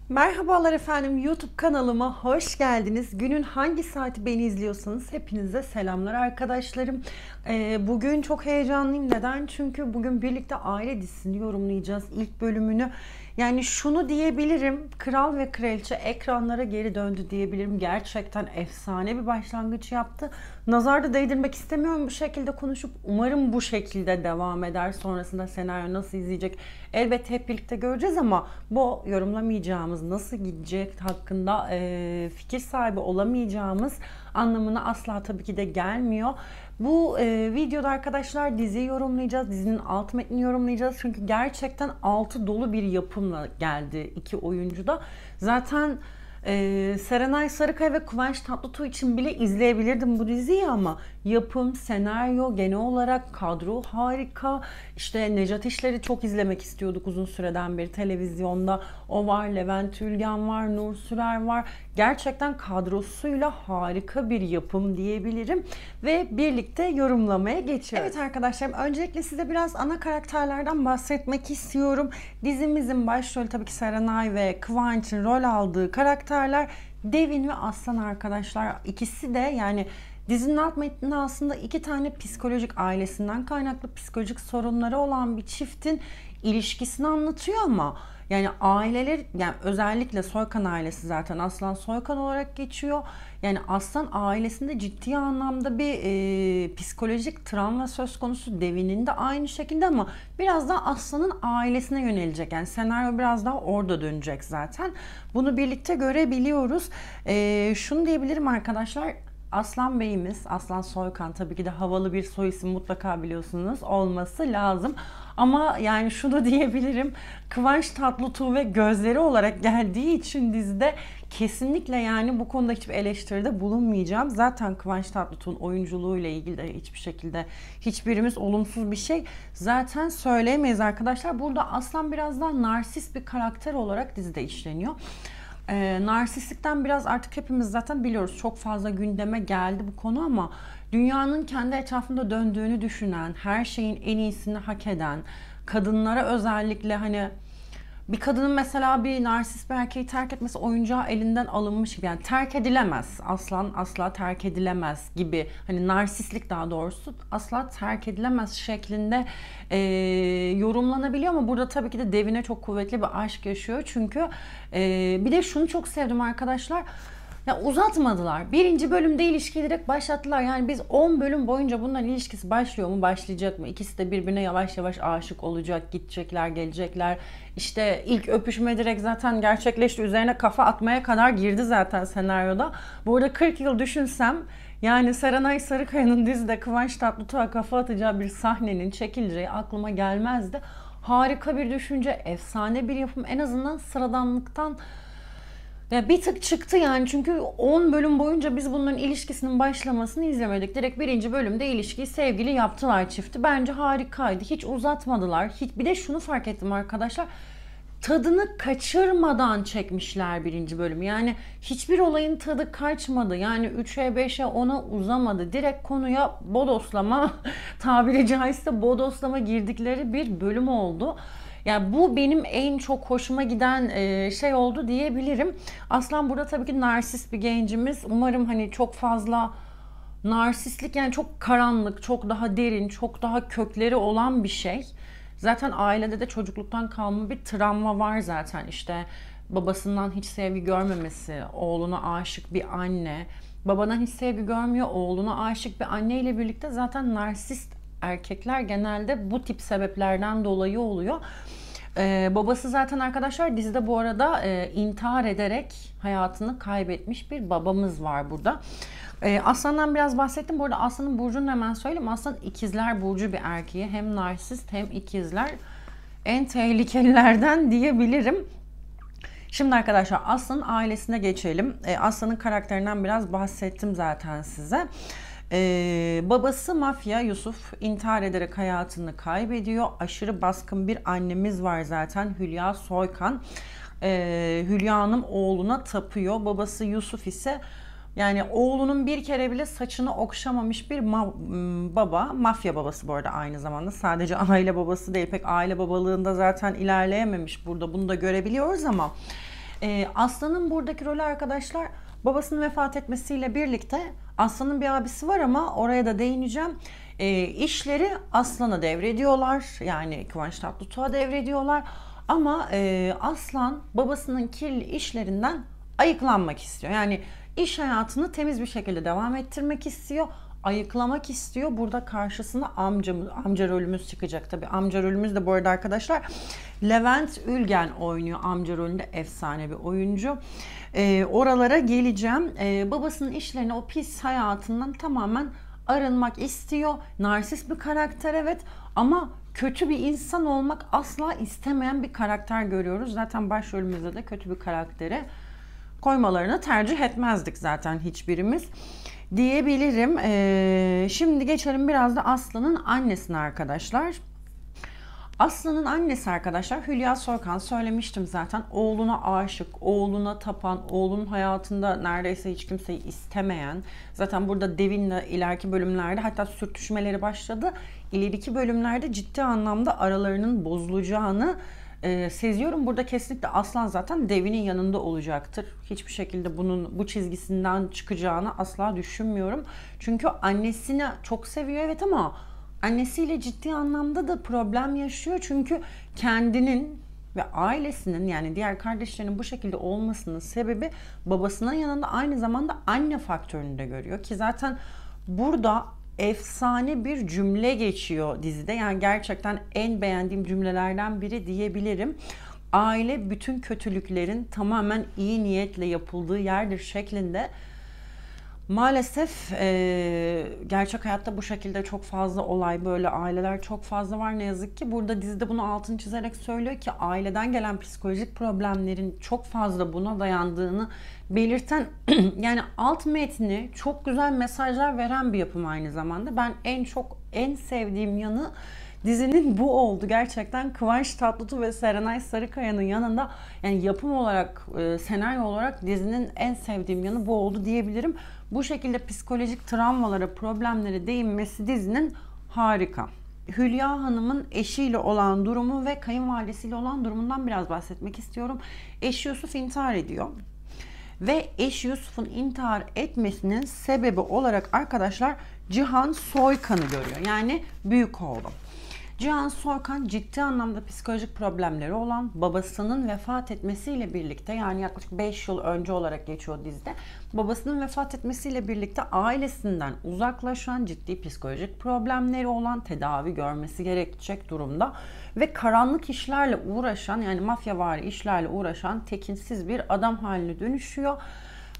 Merhabalar efendim, YouTube kanalıma hoş geldiniz. Günün hangi saati beni izliyorsanız hepinize selamlar arkadaşlarım. Bugün çok heyecanlıyım. Neden? Çünkü bugün birlikte aile dizisini yorumlayacağız, ilk bölümünü. Yani şunu diyebilirim, Kral ve Kraliçe ekranlara geri döndü diyebilirim. Gerçekten efsane bir başlangıç yaptı. Nazar da değdirmek istemiyorum bu şekilde konuşup. Umarım bu şekilde devam eder. Sonrasında senaryo nasıl izleyecek elbette hep birlikte göreceğiz ama bu yorumlamayacağımız, nasıl gidecek hakkında fikir sahibi olamayacağımız anlamına asla tabii ki de gelmiyor. Bu videoda arkadaşlar diziyi yorumlayacağız. Dizinin alt metnini yorumlayacağız. Çünkü gerçekten altı dolu bir yapımla geldi iki oyuncu da. Zaten Serenay Sarıkaya ve Kıvanç Tatlıtuğ için bile izleyebilirdim bu diziyi ama yapım, senaryo, genel olarak kadro harika. İşte Nejat İşler'i çok izlemek istiyorduk uzun süreden beri televizyonda. O var, Levent Ülgen var, Nur Sürer var. Gerçekten kadrosuyla harika bir yapım diyebilirim. Ve birlikte yorumlamaya geçiyoruz. Evet arkadaşlarım, öncelikle size biraz ana karakterlerden bahsetmek istiyorum. Dizimizin başrolü tabii ki Serenay ve Kıvanç'ın rol aldığı karakterler Devin ve Aslan arkadaşlar. İkisi de yani dizinin alt metninde aslında iki tane psikolojik ailesinden kaynaklı psikolojik sorunları olan bir çiftin ilişkisini anlatıyor ama yani aileler, yani özellikle Soykan ailesi zaten Aslan Soykan olarak geçiyor. Yani Aslan ailesinde ciddi anlamda bir psikolojik travma söz konusu, Devin'in de aynı şekilde ama biraz da Aslan'ın ailesine yönelecek. Yani senaryo biraz daha orada dönecek zaten. Bunu birlikte görebiliyoruz. Şunu diyebilirim arkadaşlar. Aslan Bey'imiz, Aslan Soykan tabii ki de havalı bir soy isim mutlaka biliyorsunuz olması lazım. Ama yani şunu diyebilirim, Kıvanç Tatlıtuğ ve gözleri olarak geldiği için dizide kesinlikle yani bu konuda hiçbir eleştiride bulunmayacağım. Zaten Kıvanç Tatlıtuğ'un oyunculuğuyla ilgili de hiçbir şekilde hiçbirimiz olumsuz bir şey zaten söyleyemeyiz arkadaşlar. Burada Aslan biraz daha narsist bir karakter olarak dizide işleniyor. Narsistlikten biraz artık hepimiz zaten biliyoruz. Çok fazla gündeme geldi bu konu ama dünyanın kendi etrafında döndüğünü düşünen, her şeyin en iyisini hak eden, kadınlara özellikle hani bir kadının mesela bir narsist bir erkeği terk etmesi oyuncağı elinden alınmış gibi. Yani terk edilemez. Aslan asla terk edilemez gibi. Hani narsistlik daha doğrusu asla terk edilemez şeklinde yorumlanabiliyor ama burada tabii ki de Devin'e çok kuvvetli bir aşk yaşıyor. Çünkü bir de şunu çok sevdim arkadaşlar. Ya uzatmadılar. Birinci bölümde ilişkiyi direkt başlattılar. Yani biz 10 bölüm boyunca bunların ilişkisi başlıyor mu, başlayacak mı? İkisi de birbirine yavaş yavaş aşık olacak, gidecekler, gelecekler. İşte ilk öpüşme direkt zaten gerçekleşti. Üzerine kafa atmaya kadar girdi zaten senaryoda. Bu arada 40 yıl düşünsem yani Serenay Sarıkaya'nın dizide Kıvanç Tatlıtuğ'a kafa atacağı bir sahnenin çekileceği aklıma gelmezdi. Harika bir düşünce, efsane bir yapım. En azından sıradanlıktan ya bir tık çıktı yani, çünkü 10 bölüm boyunca biz bunların ilişkisinin başlamasını izlemedik. Direkt birinci bölümde ilişkiyi sevgili yaptılar çifti. Bence harikaydı. Hiç uzatmadılar. Hiç, bir de şunu fark ettim arkadaşlar. Tadını kaçırmadan çekmişler birinci bölümü. Yani hiçbir olayın tadı kaçmadı. Yani 3'e 5'e 10'a uzamadı. Direkt konuya bodoslama tabiri caizse bodoslama girdikleri bir bölüm oldu. Yani bu benim en çok hoşuma giden şey oldu diyebilirim. Aslan burada tabii ki narsist bir gencimiz. Umarım hani çok fazla narsistlik, yani çok karanlık, çok daha derin, çok daha kökleri olan bir şey. Zaten ailede de çocukluktan kalma bir travma var zaten. İşte babasından hiç sevgi görmemesi, oğluna aşık bir anne, babadan hiç sevgi görmüyor, oğluna aşık bir anne ile birlikte zaten narsist erkekler genelde bu tip sebeplerden dolayı oluyor. Babası zaten arkadaşlar dizide bu arada intihar ederek hayatını kaybetmiş bir babamız var burada. Aslan'dan biraz bahsettim. Bu arada Aslan'ın burcunu hemen söyleyeyim. Aslan ikizler burcu bir erkeği. Hem narsist hem ikizler. En tehlikelilerden diyebilirim. Şimdi arkadaşlar Aslan'ın ailesine geçelim. Aslan'ın karakterinden biraz bahsettim zaten size. Babası mafya Yusuf intihar ederek hayatını kaybediyor. Aşırı baskın bir annemiz var zaten, Hülya Soykan. Hülya Hanım oğluna tapıyor. Babası Yusuf ise yani oğlunun bir kere bile saçını okşamamış bir baba. Mafya babası bu arada aynı zamanda. Sadece aile babası değil. Pek aile babalığında zaten ilerleyememiş burada. Bunu da görebiliyoruz ama Aslan'ın buradaki rolü arkadaşlar, babasının vefat etmesiyle birlikte Aslan'ın bir abisi var ama oraya da değineceğim. İşleri Aslan'a devrediyorlar. Yani Kıvanç Tatlıtuğ'a devrediyorlar. Ama Aslan babasının kirli işlerinden ayıklanmak istiyor. Yani iş hayatını temiz bir şekilde devam ettirmek istiyor. Ayıklamak istiyor. Burada karşısına amca rolümüz çıkacak. Tabii amca rolümüz de bu arada arkadaşlar Levent Ülgen oynuyor amca rolünde, efsane bir oyuncu. Oralara geleceğim. Babasının işlerini, o pis hayatından tamamen arınmak istiyor. Narsist bir karakter, evet, ama kötü bir insan olmak asla istemeyen bir karakter görüyoruz. Zaten başrolümüzde de kötü bir karakteri koymalarını tercih etmezdik zaten hiçbirimiz diyebilirim. Şimdi geçelim biraz da Aslı'nın annesine arkadaşlar. Aslı'nın annesi arkadaşlar Hülya Soykan, söylemiştim zaten, oğluna aşık, oğluna tapan, oğlunun hayatında neredeyse hiç kimseyi istemeyen, zaten burada Devin'le ileriki bölümlerde hatta sürtüşmeleri başladı. İleriki bölümlerde ciddi anlamda aralarının bozulacağını seziyorum. Burada kesinlikle Aslan zaten Devin'in yanında olacaktır. Hiçbir şekilde bu çizgisinden çıkacağını asla düşünmüyorum. Çünkü annesini çok seviyor, evet, ama annesiyle ciddi anlamda da problem yaşıyor. Çünkü kendinin ve ailesinin, yani diğer kardeşlerinin bu şekilde olmasının sebebi babasının yanında aynı zamanda anne faktörünü de görüyor. Ki zaten burada efsane bir cümle geçiyor dizide. Yani gerçekten en beğendiğim cümlelerden biri diyebilirim. Aile bütün kötülüklerin tamamen iyi niyetle yapıldığı yerdir şeklinde. Maalesef gerçek hayatta bu şekilde çok fazla olay, böyle aileler çok fazla var ne yazık ki. Burada dizide bunu altını çizerek söylüyor ki aileden gelen psikolojik problemlerin çok fazla buna dayandığını belirten yani alt metni çok güzel mesajlar veren bir yapım aynı zamanda. Ben en sevdiğim yanı dizinin bu oldu. Gerçekten Kıvanç Tatlıtuğ ve Serenay Sarıkaya'nın yanında, yani yapım olarak, senaryo olarak dizinin en sevdiğim yanı bu oldu diyebilirim. Bu şekilde psikolojik travmalara, problemlere değinmesi dizinin harika. Hülya Hanım'ın eşiyle olan durumu ve kayınvalidesiyle olan durumundan biraz bahsetmek istiyorum. Eşi Yusuf intihar ediyor. Ve eşi Yusuf'un intihar etmesinin sebebi olarak arkadaşlar Cihan Soykan'ı görüyor. Yani büyük oğlu. Cihan Soykan ciddi anlamda psikolojik problemleri olan, babasının vefat etmesiyle birlikte, yani yaklaşık 5 yıl önce olarak geçiyor dizide, babasının vefat etmesiyle birlikte ailesinden uzaklaşan, ciddi psikolojik problemleri olan, tedavi görmesi gerekecek durumda ve karanlık işlerle uğraşan, yani mafyavari işlerle uğraşan tekinsiz bir adam haline dönüşüyor.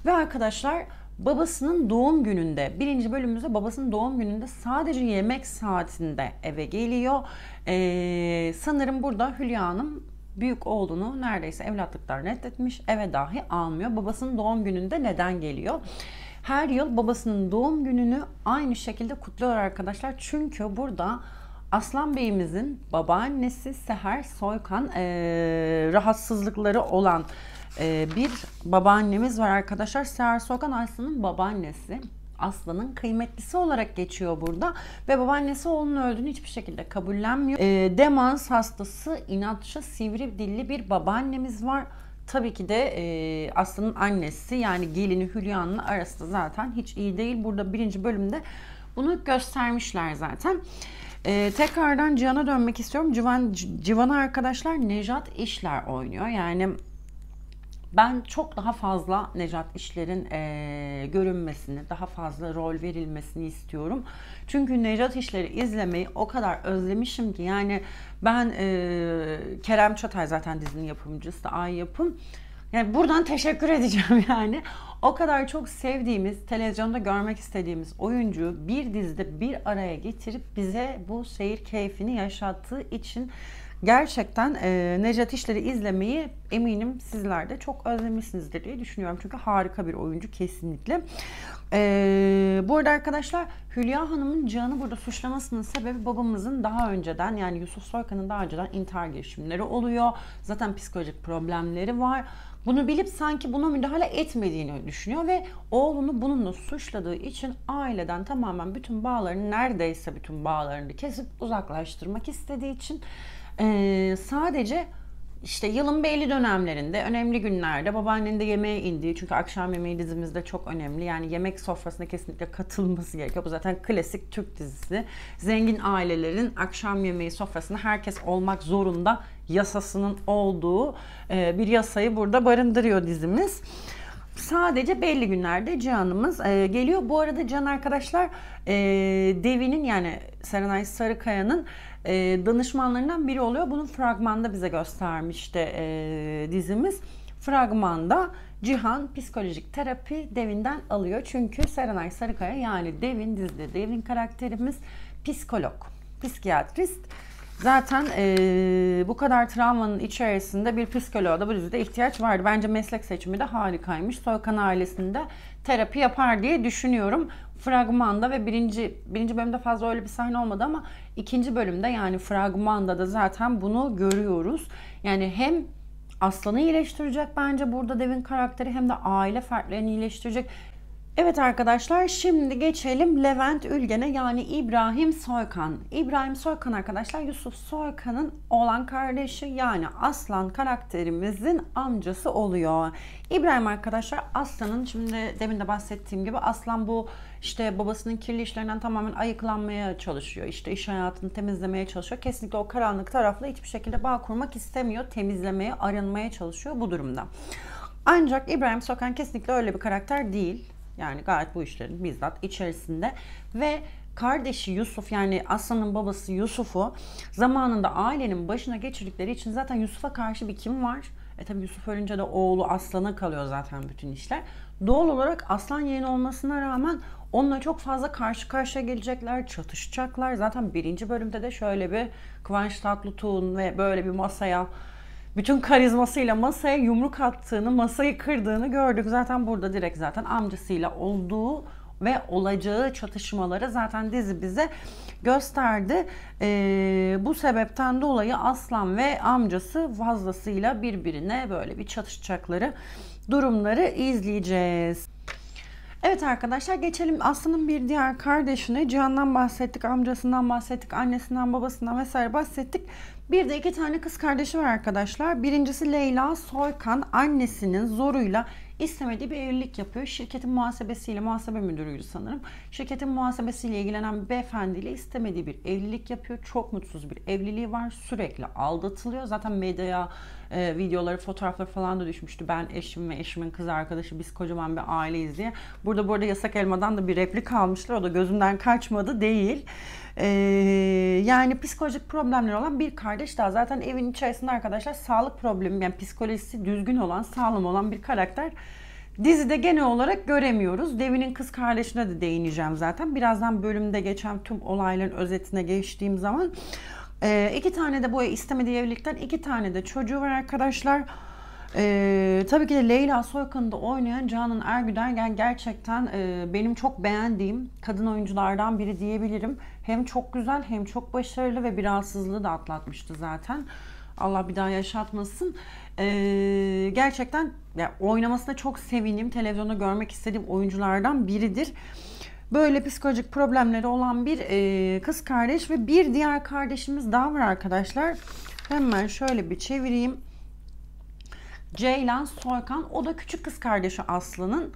Ve arkadaşlar babasının doğum gününde, birinci bölümümüzde babasının doğum gününde sadece yemek saatinde eve geliyor. Sanırım burada Hülya Hanım büyük oğlunu neredeyse evlatlıktan reddetmiş, eve dahi almıyor. Babasının doğum gününde neden geliyor? Her yıl babasının doğum gününü aynı şekilde kutluyor arkadaşlar. Çünkü burada Aslan Bey'imizin babaannesi Seher Soykan rahatsızlıkları olan bir babaannemiz var arkadaşlar. Seher Soykan Aslan'ın babaannesi. Aslan'ın kıymetlisi olarak geçiyor burada. Ve babaannesi oğlunun öldüğünü hiçbir şekilde kabullenmiyor. Demans hastası, inatçı, sivri dilli bir babaannemiz var. Tabii ki de Aslan'ın annesi, yani gelini Hülya'nın arası da zaten hiç iyi değil. Burada birinci bölümde bunu göstermişler zaten. Tekrardan Civan'a dönmek istiyorum. Civan'a arkadaşlar Nejat İşler oynuyor. Yani ben çok daha fazla Nejat İşler'in görünmesini, daha fazla rol verilmesini istiyorum. Çünkü Nejat İşler'i izlemeyi o kadar özlemişim ki, yani ben Kerem Çatay zaten dizinin yapımcısı da Ay Yapım. Yani buradan teşekkür edeceğim yani. O kadar çok sevdiğimiz, televizyonda görmek istediğimiz oyuncuyu bir dizide bir araya getirip bize bu seyir keyfini yaşattığı için gerçekten Nejat İşler'i izlemeyi eminim sizler de çok özlemişsinizdir diye düşünüyorum. Çünkü harika bir oyuncu kesinlikle. Bu arada arkadaşlar Hülya Hanım'ın Cihan'ı burada suçlamasının sebebi babamızın daha önceden, yani Yusuf Soykan'ın daha önceden intihar girişimleri oluyor. Zaten psikolojik problemleri var. Bunu bilip sanki buna müdahale etmediğini düşünüyor ve oğlunu bununla suçladığı için aileden tamamen bütün bağlarını, neredeyse bütün bağlarını kesip uzaklaştırmak istediği için sadece İşte yılın belli dönemlerinde, önemli günlerde babaannenin de yemeğe indiği, çünkü akşam yemeği dizimizde çok önemli. Yani yemek sofrasına kesinlikle katılması gerekiyor. Bu zaten klasik Türk dizisi. Zengin ailelerin akşam yemeği sofrasında herkes olmak zorunda yasasının olduğu bir yasayı burada barındırıyor dizimiz. Sadece belli günlerde Cihan'ımız geliyor. Bu arada Cihan arkadaşlar Devi'nin, yani Serenay Sarıkaya'nın danışmanlarından biri oluyor. Bunun fragmanda bize göstermişti dizimiz. Fragmanda Cihan psikolojik terapi Devin'den alıyor. Çünkü Serenay Sarıkaya, yani Devin, dizide Devin karakterimiz psikolog, psikiyatrist. Zaten bu kadar travmanın içerisinde bir psikoloğa da bu dizide ihtiyaç vardı. Bence meslek seçimi de harikaymış. Soykan ailesinde terapi yapar diye düşünüyorum. Fragmanda ve birinci bölümde fazla öyle bir sahne olmadı ama ikinci bölümde, yani fragmanda da zaten bunu görüyoruz. Yani hem Aslan'ı iyileştirecek bence burada Devin karakteri, hem de aile fertlerini iyileştirecek. Evet arkadaşlar, şimdi geçelim Levent Ülgen'e, yani İbrahim Soykan. İbrahim Soykan arkadaşlar Yusuf Soykan'ın oğlan kardeşi, yani Aslan karakterimizin amcası oluyor. İbrahim arkadaşlar Aslan'ın, şimdi demin de bahsettiğim gibi, Aslan bu işte babasının kirli işlerinden tamamen ayıklanmaya çalışıyor. İşte iş hayatını temizlemeye çalışıyor. Kesinlikle o karanlık tarafla hiçbir şekilde bağ kurmak istemiyor. Temizlemeye, arınmaya çalışıyor bu durumda. Ancak İbrahim Soykan kesinlikle öyle bir karakter değil. Yani gayet bu işlerin bizzat içerisinde ve kardeşi Yusuf, yani Aslan'ın babası Yusuf'u zamanında ailenin başına geçirdikleri için zaten Yusuf'a karşı bir kin var. Tabi Yusuf ölünce de oğlu Aslan'a kalıyor zaten bütün işler. Doğal olarak Aslan yeğeni olmasına rağmen onunla çok fazla karşı karşıya gelecekler, çatışacaklar. Zaten birinci bölümde de şöyle bir Kıvanç Tatlıtuğ'un ve böyle bir masaya, bütün karizmasıyla masaya yumruk attığını, masayı kırdığını gördük. Zaten burada direkt zaten amcasıyla olduğu ve olacağı çatışmaları zaten dizi bize gösterdi. Bu sebepten dolayı Aslan ve amcası fazlasıyla birbirine böyle bir çatışacakları durumları izleyeceğiz. Evet arkadaşlar, geçelim Aslı'nın bir diğer kardeşine. Cihan'dan bahsettik, amcasından bahsettik, annesinden, babasından vesaire bahsettik. Bir de iki tane kız kardeşi var arkadaşlar. Birincisi Leyla Soykan, annesinin zoruyla istemediği bir evlilik yapıyor. Şirketin muhasebesiyle, muhasebe müdürüydü sanırım. Şirketin muhasebesiyle ilgilenen bir beyefendiyle istemediği bir evlilik yapıyor. Çok mutsuz bir evliliği var. Sürekli aldatılıyor. Zaten medyaya videoları, fotoğrafları falan da düşmüştü. Ben, eşim ve eşimin kız arkadaşı, biz kocaman bir aileyiz diye. Burada Yasak Elma'dan da bir replik almışlar. O da gözümden kaçmadı değil. Yani psikolojik problemleri olan bir kardeş daha. Zaten evin içerisinde arkadaşlar sağlık problemi, yani psikolojisi düzgün olan, sağlam olan bir karakter dizide genel olarak göremiyoruz. Devin'in kız kardeşine de değineceğim zaten. Birazdan bölümde geçen tüm olayların özetine geçtiğim zaman. İki tane de bu istemediği evlilikten iki tane de çocuğu var arkadaşlar. Tabii ki de Leyla Soykan'ı da oynayan Canan Ergüder gerçekten benim çok beğendiğim kadın oyunculardan biri diyebilirim. Hem çok güzel, hem çok başarılı ve bir rahatsızlığı da atlatmıştı zaten. Allah bir daha yaşatmasın. Gerçekten ya, oynamasına çok sevindim. Televizyonda görmek istediğim oyunculardan biridir. Böyle psikolojik problemleri olan bir kız kardeş ve bir diğer kardeşimiz daha var arkadaşlar. Hemen şöyle bir çevireyim. Ceylan Soykan, o da küçük kız kardeşi Aslı'nın.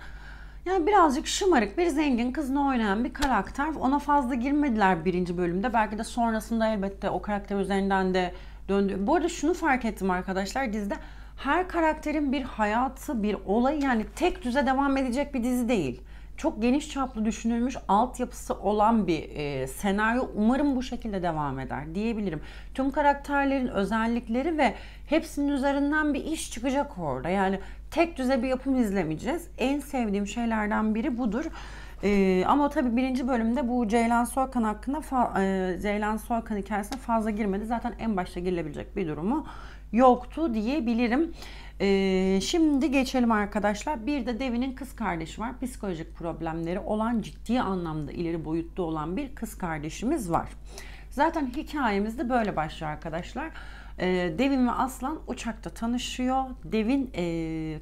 Yani birazcık şımarık bir zengin kızını oynayan bir karakter. Ona fazla girmediler birinci bölümde. Belki de sonrasında elbette o karakter üzerinden de döndü. Bu arada şunu fark ettim arkadaşlar dizide. Her karakterin bir hayatı, bir olayı, yani tek düze devam edecek bir dizi değil. Çok geniş çaplı düşünülmüş, altyapısı olan bir senaryo. Umarım bu şekilde devam eder diyebilirim. Tüm karakterlerin özellikleri ve hepsinin üzerinden bir iş çıkacak orada. Yani tek düze bir yapım izlemeyeceğiz. En sevdiğim şeylerden biri budur. Ama tabii birinci bölümde bu Ceylan Soykan hakkında Ceylan Soykan hikayesine fazla girmedi. Zaten en başta girilebilecek bir durumu yoktu diyebilirim. Şimdi geçelim arkadaşlar. Bir de Devin'in kız kardeşi var. Psikolojik problemleri olan, ciddi anlamda ileri boyutta olan bir kız kardeşimiz var. Zaten hikayemiz de böyle başlıyor arkadaşlar. Devin ve Aslan uçakta tanışıyor. Devin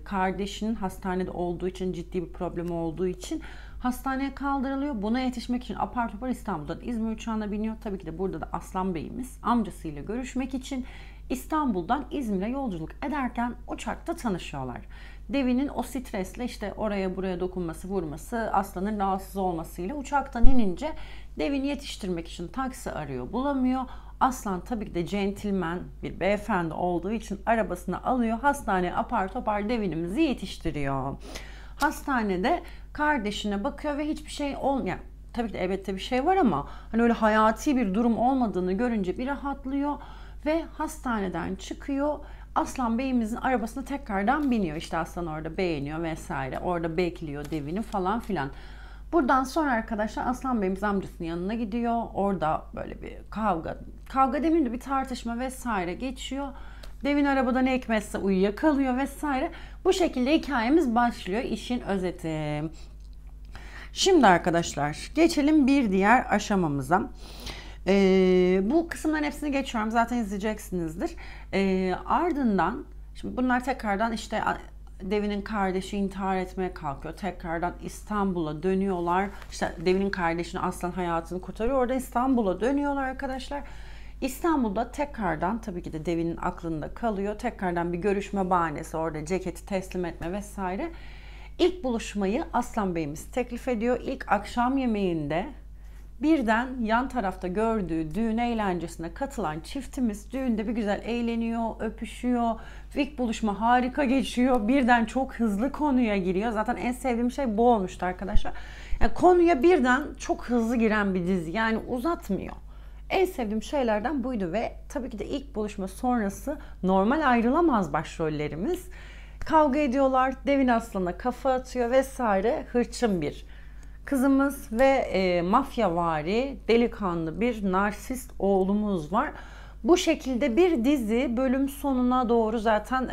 kardeşinin hastanede olduğu için, ciddi bir problemi olduğu için hastaneye kaldırılıyor. Buna yetişmek için apar topar İstanbul'dan İzmir uçağına biniyor. Tabii ki de burada da Aslan Bey'imiz amcasıyla görüşmek için İstanbul'dan İzmir'e yolculuk ederken uçakta tanışıyorlar. Devinin o stresle işte oraya buraya dokunması, vurması, aslanın rahatsız olmasıyla uçaktan inince devini yetiştirmek için taksi arıyor, bulamıyor. Aslan tabii ki de centilmen bir beyefendi olduğu için arabasını alıyor. Hastaneye apar topar devinimizi yetiştiriyor. Hastanede kardeşine bakıyor ve hiçbir şey olmuyor. Tabii ki de elbette bir şey var ama hani öyle hayati bir durum olmadığını görünce bir rahatlıyor ve hastaneden çıkıyor. Aslan Bey'imizin arabasına tekrardan biniyor. İşte Aslan orada beğeniyor vesaire. Orada bekliyor devini falan filan. Buradan sonra arkadaşlar Aslan Bey'imiz amcasının yanına gidiyor. Orada böyle bir kavga demeyeyim de bir tartışma vesaire geçiyor. Devin arabada ne hikmetse uyuyakalıyor vesaire. Bu şekilde hikayemiz başlıyor. İşin özeti. Şimdi arkadaşlar geçelim bir diğer aşamamıza. Bu kısımların hepsini geçiyorum. Zaten izleyeceksinizdir. Ardından şimdi bunlar tekrardan işte Devin'in kardeşi intihar etmeye kalkıyor. Tekrardan İstanbul'a dönüyorlar. İşte Devin'in kardeşini Aslan hayatını kurtarıyor. Orada İstanbul'a dönüyorlar arkadaşlar. İstanbul'da tekrardan tabii ki de Devin'in aklında kalıyor. Tekrardan bir görüşme bahanesi, orada ceketi teslim etme vesaire. İlk buluşmayı Aslan Bey'imiz teklif ediyor. İlk akşam yemeğinde birden yan tarafta gördüğü düğün eğlencesine katılan çiftimiz düğünde bir güzel eğleniyor, öpüşüyor. İlk buluşma harika geçiyor. Birden çok hızlı konuya giriyor. Zaten en sevdiğim şey bu olmuştu arkadaşlar. Yani konuya birden çok hızlı giren bir dizi. Yani uzatmıyor. En sevdiğim şeylerden buydu ve tabii ki de ilk buluşma sonrası normal ayrılamaz başrollerimiz. Kavga ediyorlar, Devin Aslan'a kafa atıyor vesaire. Hırçın bir kızımız ve mafyavari, delikanlı bir narsist oğlumuz var. Bu şekilde bir dizi bölüm sonuna doğru zaten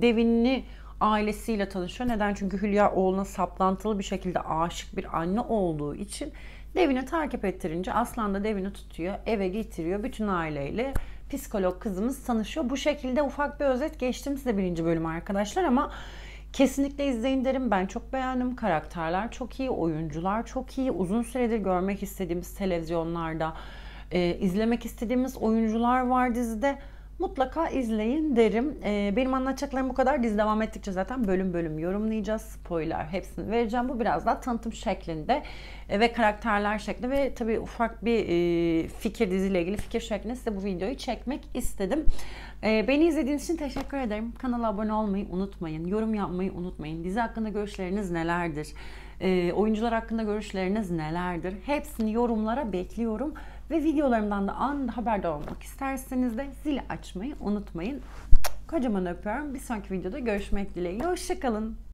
Devin'li ailesiyle tanışıyor. Neden? Çünkü Hülya oğluna saplantılı bir şekilde aşık bir anne olduğu için Devin'i takip ettirince Aslan da Devin'i tutuyor, eve getiriyor. Bütün aileyle psikolog kızımız tanışıyor. Bu şekilde ufak bir özet geçtim size birinci bölümü arkadaşlar ama kesinlikle izleyin derim. Ben çok beğendim. Karakterler çok iyi, oyuncular çok iyi. Uzun süredir görmek istediğimiz televizyonlarda izlemek istediğimiz oyuncular var dizide. Mutlaka izleyin derim. Benim anlatacaklarım bu kadar. Dizi devam ettikçe zaten bölüm bölüm yorumlayacağız. Spoiler hepsini vereceğim. Bu biraz daha tanıtım şeklinde ve karakterler şeklinde ve tabii ufak bir fikir, diziyle ilgili fikir şeklinde size bu videoyu çekmek istedim. Beni izlediğiniz için teşekkür ederim. Kanala abone olmayı unutmayın. Yorum yapmayı unutmayın. Dizi hakkında görüşleriniz nelerdir? Oyuncular hakkında görüşleriniz nelerdir? Hepsini yorumlara bekliyorum. Ve videolarımdan da anında haberdar olmak isterseniz de zili açmayı unutmayın. Kocaman öpüyorum. Bir sonraki videoda görüşmek dileğiyle. Hoşça kalın.